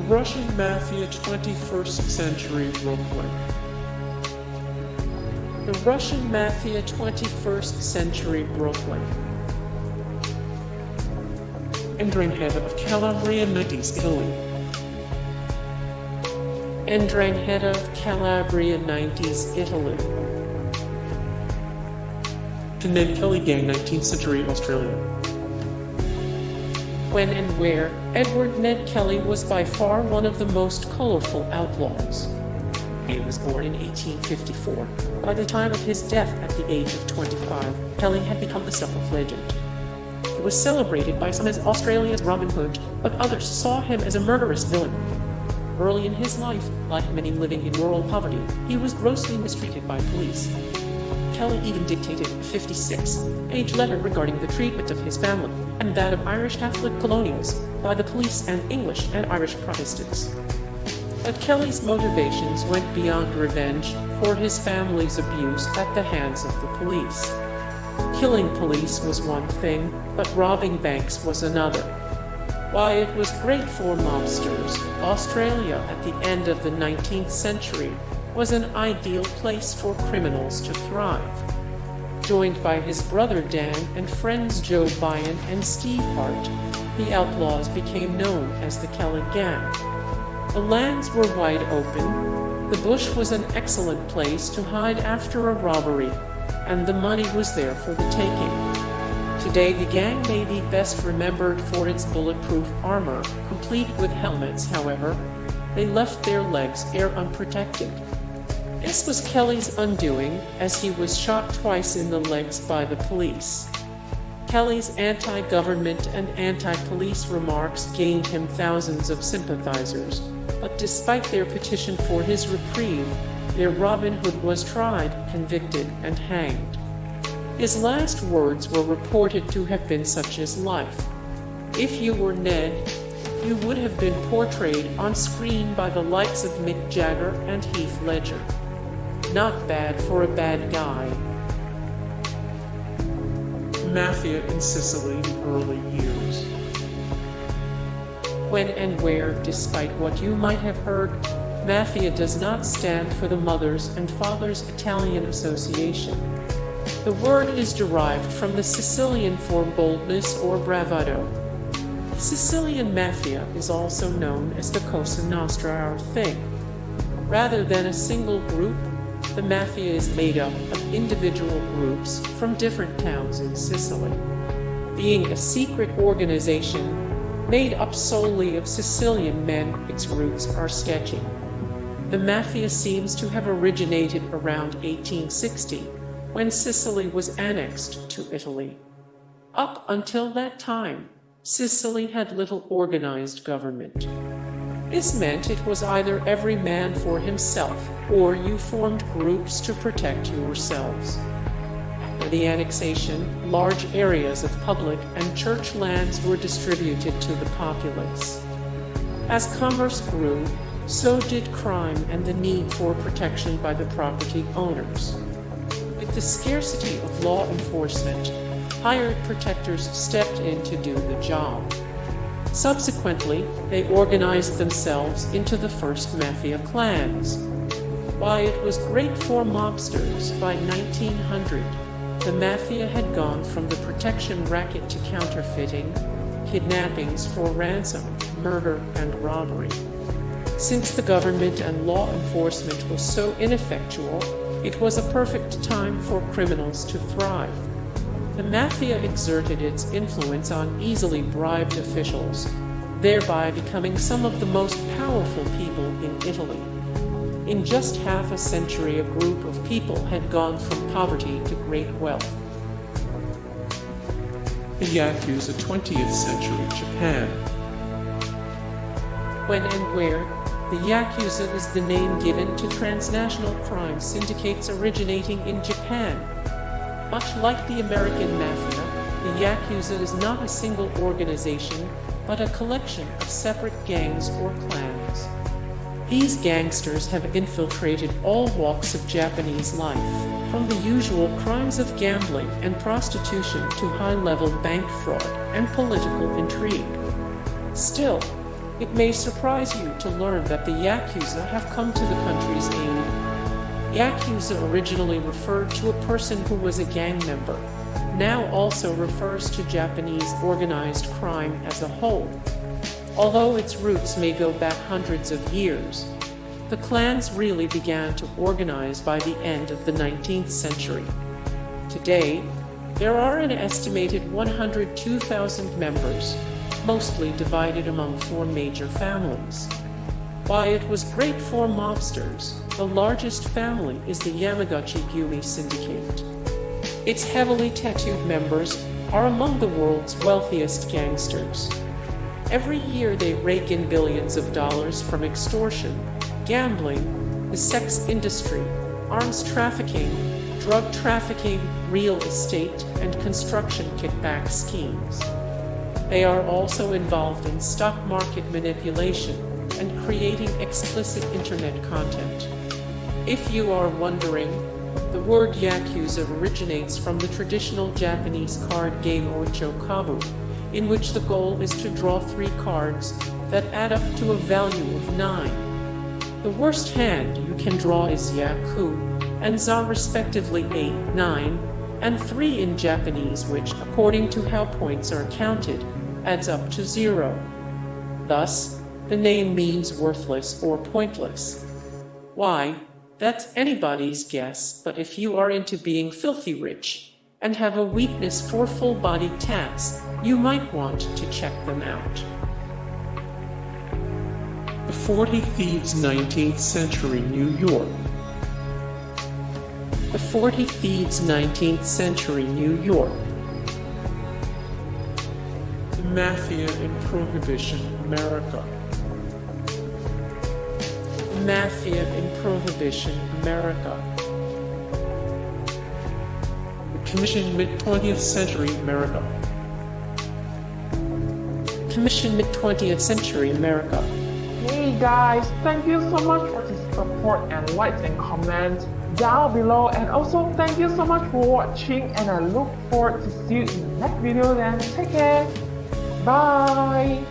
Russian Mafia 21st Century Brooklyn. The Russian Mafia 21st Century Brooklyn. Ndrangheta of Calabria, itis, Italy. Ndrangheta of Calabria, itis, Italy. The Ned Kelly Gang, 19th century Australia. When and where, Edward Ned Kelly was by far one of the most colorful outlaws. He was born in 1854. By the time of his death at the age of 25, Kelly had become the self legend. He was celebrated by some as Australia's Robin Hood, but others saw him as a murderous villain. Early in his life, like many living in rural poverty, he was grossly mistreated by police. Kelly even dictated a 56-page letter regarding the treatment of his family and that of Irish Catholic colonials by the police and English and Irish Protestants. But Kelly's motivations went beyond revenge for his family's abuse at the hands of the police. Killing police was one thing, but robbing banks was another. Why it was great for mobsters, Australia at the end of the 19th century was an ideal place for criminals to thrive. Joined by his brother Dan and friends Joe Byan and Steve Hart, the outlaws became known as the Kelly Gang. The lands were wide open, the bush was an excellent place to hide after a robbery, and the money was there for the taking. Today the gang may be best remembered for its bulletproof armor, complete with helmets. However, they left their legs air unprotected. This was Kelly's undoing, as he was shot twice in the legs by the police. Kelly's anti-government and anti-police remarks gained him thousands of sympathizers, but despite their petition for his reprieve, their Robin Hood was tried, convicted, and hanged. His last words were reported to have been such as life. If you were Ned, you would have been portrayed on screen by the likes of Mick Jagger and Heath Ledger. Not bad for a bad guy. Mafia in Sicily, early years. When and where, despite what you might have heard, Mafia does not stand for the Mothers and Fathers Italian Association. The word is derived from the Sicilian for boldness or bravado. Sicilian Mafia is also known as the Cosa Nostraas or thing. Rather than a single group, the Mafia is made up of individual groups from different towns in Sicily. Being a secret organization made up solely of Sicilian men, its roots are sketchy. The Mafia seems to have originated around 1860, when Sicily was annexed to Italy. Up until that time, Sicily had little organized government. This meant it was either every man for himself, or you formed groups to protect yourselves. For the annexation, large areas of public and church lands were distributed to the populace. As commerce grew, so did crime and the need for protection by the property owners. With the scarcity of law enforcement, hired protectors stepped in to do the job. Subsequently, they organized themselves into the first Mafia clans. Why it was great for mobsters, by 1900, the Mafia had gone from the protection racket to counterfeiting, kidnappings for ransom, murder, and robbery. Since the government and law enforcement was so ineffectual, it was a perfect time for criminals to thrive. The Mafia exerted its influence on easily bribed officials, thereby becoming some of the most powerful people in Italy. In just half a century, a group of people had gone from poverty to great wealth. The Yakuza, 20th century Japan. When and where, the Yakuza is the name given to transnational crime syndicates originating in Japan. Much like the American Mafia, the Yakuza is not a single organization, but a collection of separate gangs or clans. These gangsters have infiltrated all walks of Japanese life, from the usual crimes of gambling and prostitution to high-level bank fraud and political intrigue. Still, It may surprise you to learn that the Yakuza have come to the country's aid. Yakuza originally referred to a person who was a gang member, now also refers to Japanese organized crime as a whole. Although its roots may go back hundreds of years, the clans really began to organize by the end of the 19th century. Today, there are an estimated 102,000 members, mostly divided among 4 major families. Why it was great for mobsters, the largest family is the Yamaguchi-gumi syndicate. Its heavily tattooed members are among the world's wealthiest gangsters. Every year they rake in billions of dollars from extortion, gambling, the sex industry, arms trafficking, drug trafficking, real estate, and construction kickback schemes. They are also involved in stock market manipulation and creating explicit internet content. If you are wondering, the word Yakuza originates from the traditional Japanese card game Ochokabu, in which the goal is to draw 3 cards that add up to a value of 9. The worst hand you can draw is Yaku and Za, respectively 8, 9, and 3 in Japanese, which, according to how points are counted, adds up to 0. Thus, the name means worthless or pointless. Why? That's anybody's guess, but if you are into being filthy rich and have a weakness for full-body tats, you might want to check them out. The 40 Thieves, 19th century New York. The 40 Thieves, 19th century New York. The Mafia in Prohibition, America. The Mafia in Prohibition, America. The Commission, mid-20th century America. Commission, mid-20th century America. Hey guys, thank you so much for the support and likes and comments down below, and also thank you so much for watching, and I look forward to see you in the next video. Then take care, bye.